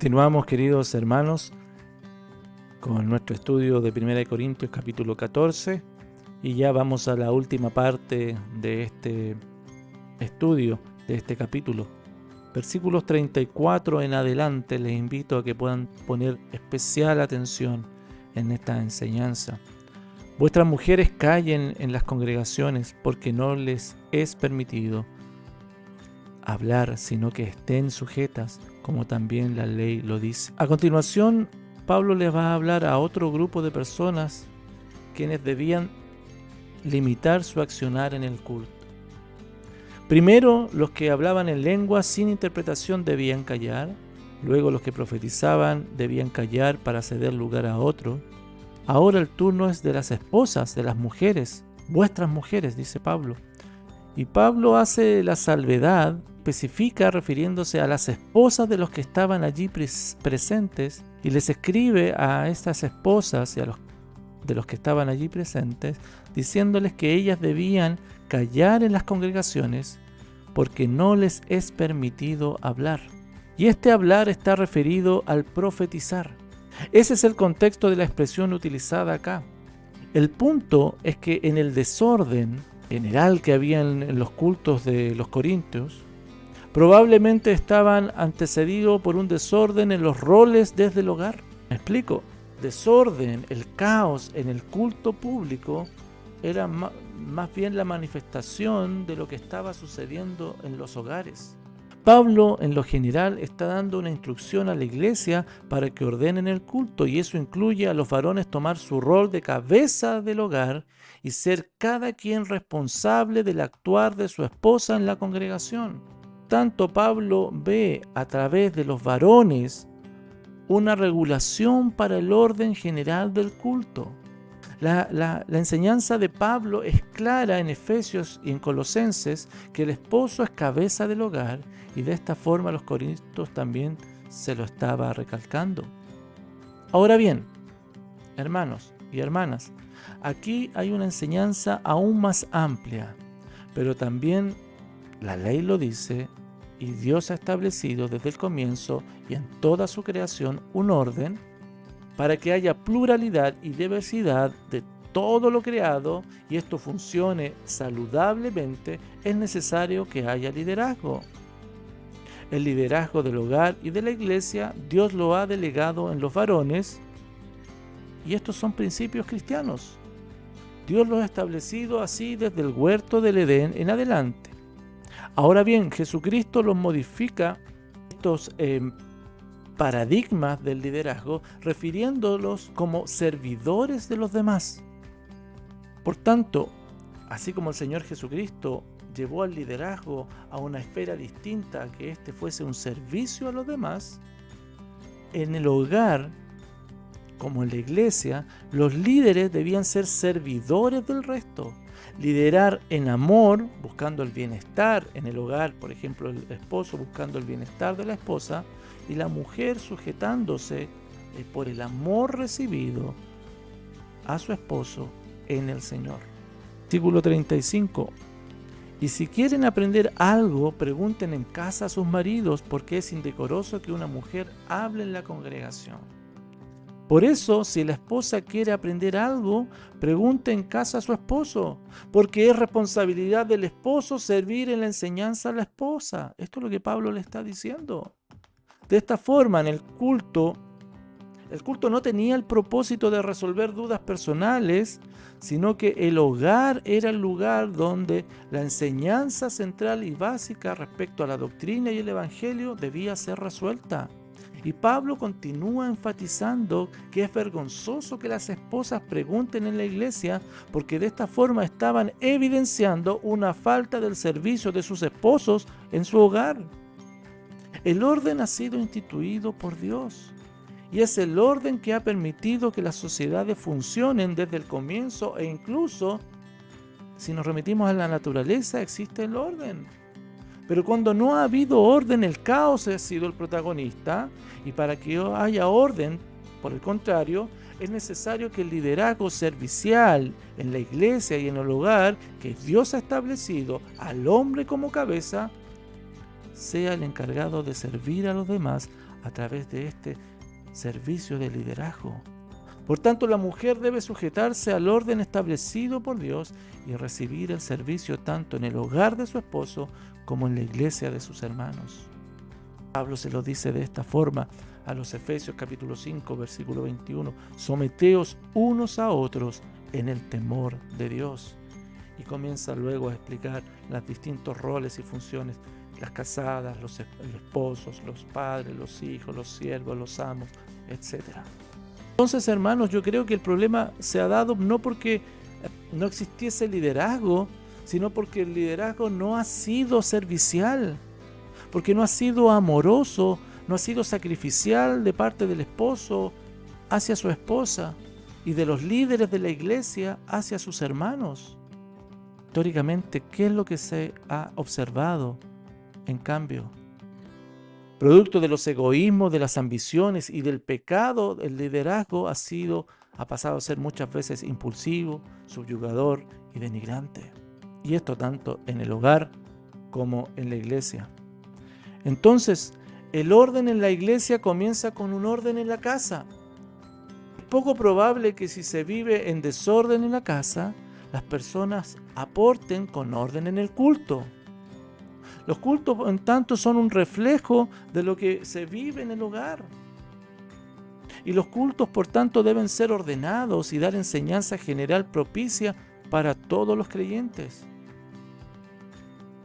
Continuamos, queridos hermanos, con nuestro estudio de 1 Corintios capítulo 14 y ya vamos a la última parte de este estudio, de este capítulo. Versículos 34 en adelante, les invito a que puedan poner especial atención en esta enseñanza. Vuestras mujeres callen en las congregaciones porque no les es permitido hablar, sino que estén sujetas, como también la ley lo dice. A continuación, Pablo les va a hablar a otro grupo de personas quienes debían limitar su accionar en el culto. Primero, los que hablaban en lengua sin interpretación debían callar. Luego, los que profetizaban debían callar para ceder lugar a otro. Ahora el turno es de las esposas, de las mujeres, vuestras mujeres, dice Pablo. Y Pablo hace la salvedad, especifica refiriéndose a las esposas de los que estaban allí presentes y les escribe a estas esposas y a los que estaban allí presentes, diciéndoles que ellas debían callar en las congregaciones porque no les es permitido hablar. Y este hablar está referido al profetizar. Ese es el contexto de la expresión utilizada acá. El punto es que en el desorden general que había en los cultos de los corintios, probablemente estaban antecedidos por un desorden en los roles desde el hogar. ¿Me explico? Desorden, el caos en el culto público era más bien la manifestación de lo que estaba sucediendo en los hogares. Pablo, en lo general, está dando una instrucción a la iglesia para que ordenen el culto, y eso incluye a los varones tomar su rol de cabeza del hogar y ser cada quien responsable del actuar de su esposa en la congregación. Tanto Pablo ve a través de los varones una regulación para el orden general del culto. La enseñanza de Pablo es clara en Efesios y en Colosenses que el esposo es cabeza del hogar, y de esta forma los corintios también se lo estaba recalcando. Ahora bien, hermanos y hermanas, aquí hay una enseñanza aún más amplia, pero también la ley lo dice y Dios ha establecido desde el comienzo y en toda su creación un orden para que haya pluralidad y diversidad de todo lo creado y esto funcione saludablemente. Es necesario que haya liderazgo. El liderazgo del hogar y de la iglesia Dios lo ha delegado en los varones y estos son principios cristianos. Dios los ha establecido así desde el huerto del Edén en adelante. Ahora bien, Jesucristo los modifica estos paradigmas del liderazgo, refiriéndolos como servidores de los demás. Por tanto, así como el Señor Jesucristo llevó al liderazgo a una esfera distinta, que éste fuese un servicio a los demás, en el hogar, como en la iglesia, los líderes debían ser servidores del resto. Liderar en amor, buscando el bienestar en el hogar, por ejemplo, el esposo buscando el bienestar de la esposa, y la mujer sujetándose por el amor recibido a su esposo en el Señor. Versículo 35. Y si quieren aprender algo, pregunten en casa a sus maridos, porque es indecoroso que una mujer hable en la congregación. Por eso, si la esposa quiere aprender algo, pregunte en casa a su esposo, porque es responsabilidad del esposo servir en la enseñanza a la esposa. Esto es lo que Pablo le está diciendo. De esta forma, en el culto no tenía el propósito de resolver dudas personales, sino que el hogar era el lugar donde la enseñanza central y básica respecto a la doctrina y el evangelio debía ser resuelta. Y Pablo continúa enfatizando que es vergonzoso que las esposas pregunten en la iglesia, porque de esta forma estaban evidenciando una falta del servicio de sus esposos en su hogar. El orden ha sido instituido por Dios y es el orden que ha permitido que las sociedades funcionen desde el comienzo, e incluso si nos remitimos a la naturaleza existe el orden. Pero cuando no ha habido orden, el caos ha sido el protagonista, y para que haya orden, por el contrario, es necesario que el liderazgo servicial en la iglesia y en el hogar que Dios ha establecido al hombre como cabeza sea el encargado de servir a los demás a través de este servicio de liderazgo. Por tanto, la mujer debe sujetarse al orden establecido por Dios y recibir el servicio tanto en el hogar de su esposo como en la iglesia de sus hermanos. Pablo se lo dice de esta forma a los Efesios capítulo 5, versículo 21. Someteos unos a otros en el temor de Dios. Y comienza luego a explicar los distintos roles y funciones, las casadas, los esposos, los padres, los hijos, los siervos, los amos, etc. Entonces, hermanos, yo creo que el problema se ha dado no porque no existiese liderazgo, sino porque el liderazgo no ha sido servicial, porque no ha sido amoroso, no ha sido sacrificial de parte del esposo hacia su esposa y de los líderes de la iglesia hacia sus hermanos. Históricamente, ¿qué es lo que se ha observado? En cambio, producto de los egoísmos, de las ambiciones y del pecado, el liderazgo ha pasado a ser muchas veces impulsivo, subyugador y denigrante. Y esto tanto en el hogar como en la iglesia. Entonces, el orden en la iglesia comienza con un orden en la casa. Es poco probable que si se vive en desorden en la casa, las personas aporten con orden en el culto. Los cultos, en tanto, son un reflejo de lo que se vive en el hogar. Y los cultos, por tanto, deben ser ordenados y dar enseñanza general propicia para todos los creyentes.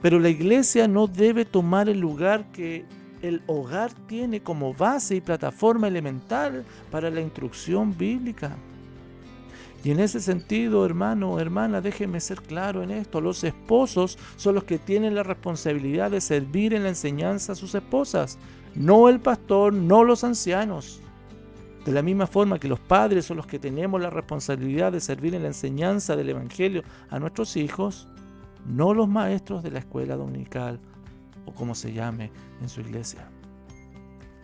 Pero la iglesia no debe tomar el lugar que el hogar tiene como base y plataforma elemental para la instrucción bíblica. Y en ese sentido, hermano o hermana, déjeme ser claro en esto. Los esposos son los que tienen la responsabilidad de servir en la enseñanza a sus esposas, no el pastor, no los ancianos. De la misma forma que los padres son los que tenemos la responsabilidad de servir en la enseñanza del Evangelio a nuestros hijos, no los maestros de la escuela dominical o como se llame en su iglesia.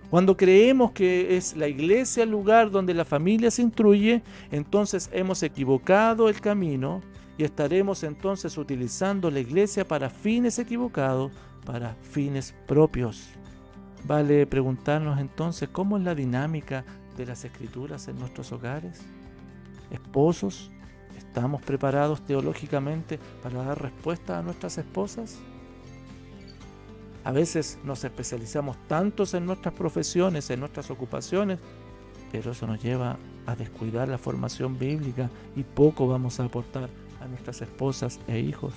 Cuando creemos que es la iglesia el lugar donde la familia se instruye, entonces hemos equivocado el camino y estaremos entonces utilizando la iglesia para fines equivocados, para fines propios. Vale preguntarnos entonces cómo es la dinámica de las escrituras en nuestros hogares. Esposos, ¿estamos preparados teológicamente para dar respuesta a nuestras esposas? A veces nos especializamos tantos en nuestras profesiones, en nuestras ocupaciones, pero eso nos lleva a descuidar la formación bíblica y poco vamos a aportar a nuestras esposas e hijos.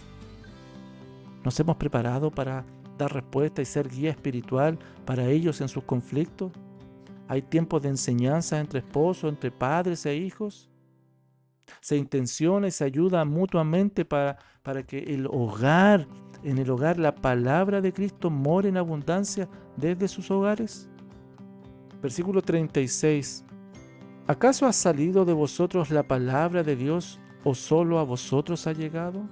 ¿Nos hemos preparado para dar respuesta y ser guía espiritual para ellos en sus conflictos? ¿Hay tiempos de enseñanza entre esposos, entre padres e hijos? ¿Se intenciona y se ayuda mutuamente para que en el hogar la palabra de Cristo more en abundancia desde sus hogares? Versículo 36. ¿Acaso ha salido de vosotros la palabra de Dios o solo a vosotros ha llegado?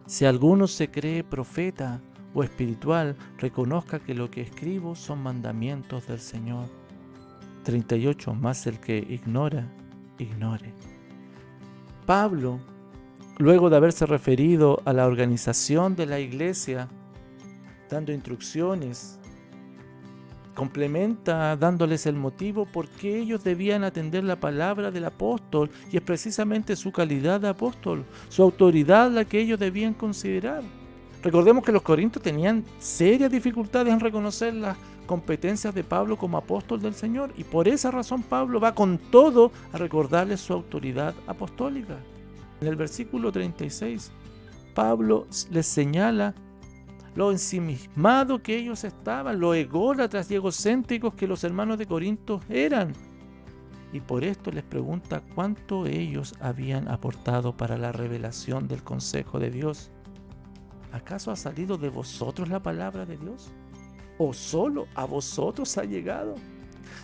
Si alguno se cree profeta o espiritual, reconozca que lo que escribo son mandamientos del Señor. 38. Más el que ignora, ignore. Pablo, luego de haberse referido a la organización de la iglesia, dando instrucciones, complementa dándoles el motivo por qué ellos debían atender la palabra del apóstol, y es precisamente su calidad de apóstol, su autoridad la que ellos debían considerar. Recordemos que los corintios tenían serias dificultades en reconocer las competencias de Pablo como apóstol del Señor, y por esa razón Pablo va con todo a recordarles su autoridad apostólica. En el versículo 36, Pablo les señala lo ensimismado que ellos estaban, lo ególatras y egocéntricos que los hermanos de Corinto eran. Y por esto les pregunta cuánto ellos habían aportado para la revelación del consejo de Dios. ¿Acaso ha salido de vosotros la palabra de Dios? ¿O solo a vosotros ha llegado?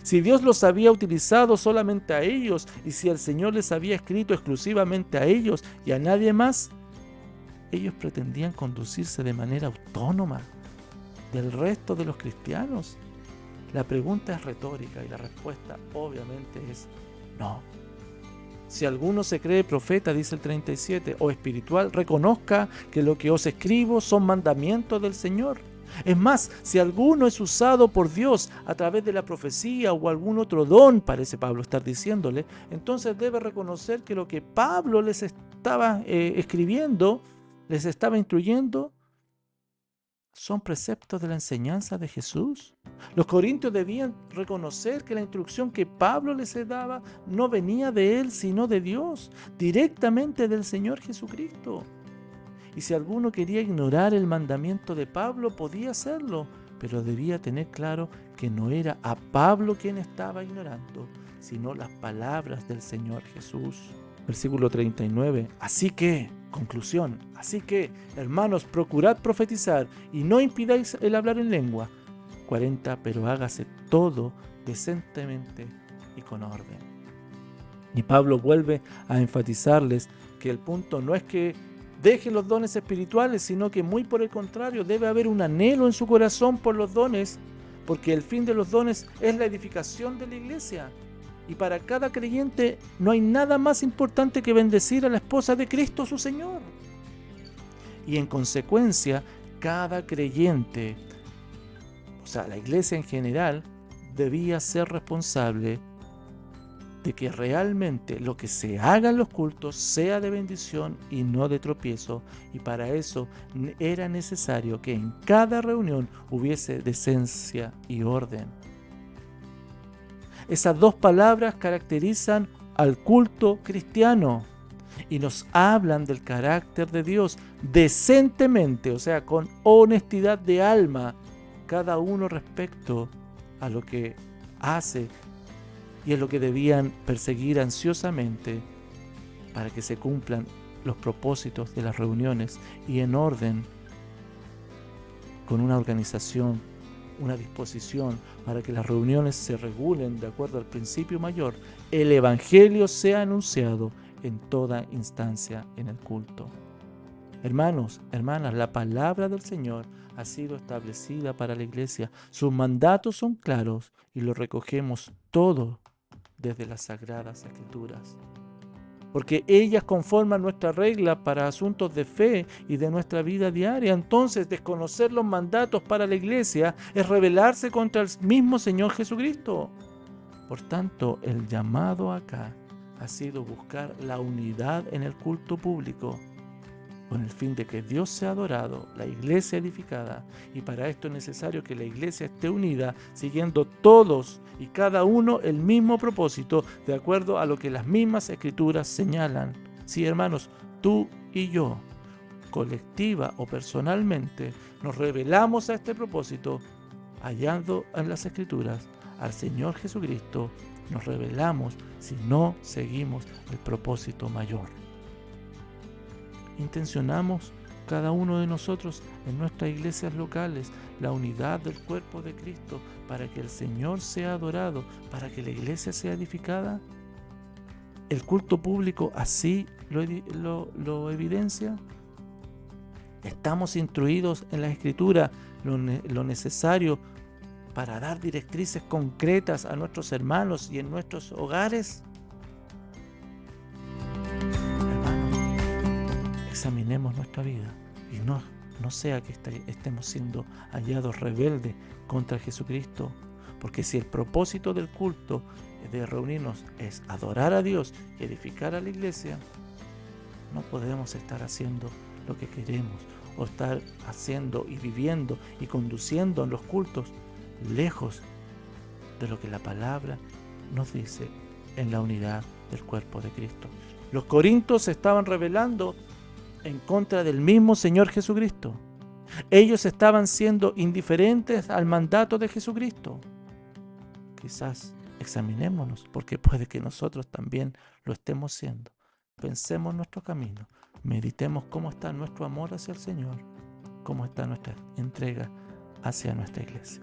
Si Dios los había utilizado solamente a ellos, y si el Señor les había escrito exclusivamente a ellos y a nadie más, ellos pretendían conducirse de manera autónoma del resto de los cristianos. La pregunta es retórica y la respuesta obviamente es no. Si alguno se cree profeta, dice el 37, o espiritual, reconozca que lo que os escribo son mandamientos del Señor. Es más, si alguno es usado por Dios a través de la profecía o algún otro don, parece Pablo estar diciéndole, entonces debe reconocer que lo que Pablo les estaba escribiendo, les estaba instruyendo, son preceptos de la enseñanza de Jesús. Los corintios debían reconocer que la instrucción que Pablo les daba no venía de él, sino de Dios, directamente del Señor Jesucristo. Y si alguno quería ignorar el mandamiento de Pablo, podía hacerlo, pero debía tener claro que no era a Pablo quien estaba ignorando, sino las palabras del Señor Jesús. Versículo 39. Así que, conclusión, así que, hermanos, procurad profetizar y no impidáis el hablar en lengua. 40. Pero hágase todo decentemente y con orden. Y Pablo vuelve a enfatizarles que el punto no es que dejen los dones espirituales, sino que muy por el contrario, debe haber un anhelo en su corazón por los dones, porque el fin de los dones es la edificación de la iglesia. Y para cada creyente no hay nada más importante que bendecir a la esposa de Cristo, su Señor. Y en consecuencia, cada creyente, o sea, la iglesia en general, debía ser responsable de que realmente lo que se haga en los cultos sea de bendición y no de tropiezo, y para eso era necesario que en cada reunión hubiese decencia y orden. Esas dos palabras caracterizan al culto cristiano y nos hablan del carácter de Dios decentemente, o sea, con honestidad de alma, cada uno respecto a lo que hace, y es lo que debían perseguir ansiosamente para que se cumplan los propósitos de las reuniones y en orden, con una organización, una disposición para que las reuniones se regulen de acuerdo al principio mayor, el Evangelio sea anunciado en toda instancia en el culto. Hermanos, hermanas, la palabra del Señor ha sido establecida para la iglesia. Sus mandatos son claros y los recogemos todos desde las Sagradas Escrituras, porque ellas conforman nuestra regla para asuntos de fe y de nuestra vida diaria. Entonces, desconocer los mandatos para la iglesia es rebelarse contra el mismo Señor Jesucristo. Por tanto, el llamado acá ha sido buscar la unidad en el culto público, con el fin de que Dios sea adorado, la iglesia edificada, y para esto es necesario que la iglesia esté unida, siguiendo todos y cada uno el mismo propósito, de acuerdo a lo que las mismas escrituras señalan. Sí, hermanos, tú y yo, colectiva o personalmente, nos revelamos a este propósito, hallando en las escrituras al Señor Jesucristo, nos revelamos si no seguimos el propósito mayor. Intencionamos cada uno de nosotros en nuestras iglesias locales la unidad del cuerpo de Cristo para que el Señor sea adorado, para que la iglesia sea edificada. ¿El culto público así lo evidencia? ¿Estamos instruidos en la Escritura lo necesario para dar directrices concretas a nuestros hermanos y en nuestros hogares? Examinemos nuestra vida y no sea que estemos siendo hallados rebeldes contra Jesucristo, porque si el propósito del culto de reunirnos es adorar a Dios y edificar a la iglesia, no podemos estar haciendo lo que queremos o estar haciendo y viviendo y conduciendo en los cultos lejos de lo que la palabra nos dice en la unidad del cuerpo de Cristo. Los corintios se estaban rebelando en contra del mismo Señor Jesucristo. Ellos estaban siendo indiferentes al mandato de Jesucristo. Quizás examinémonos, porque puede que nosotros también lo estemos siendo. Pensemos nuestro camino, meditemos cómo está nuestro amor hacia el Señor, cómo está nuestra entrega hacia nuestra iglesia.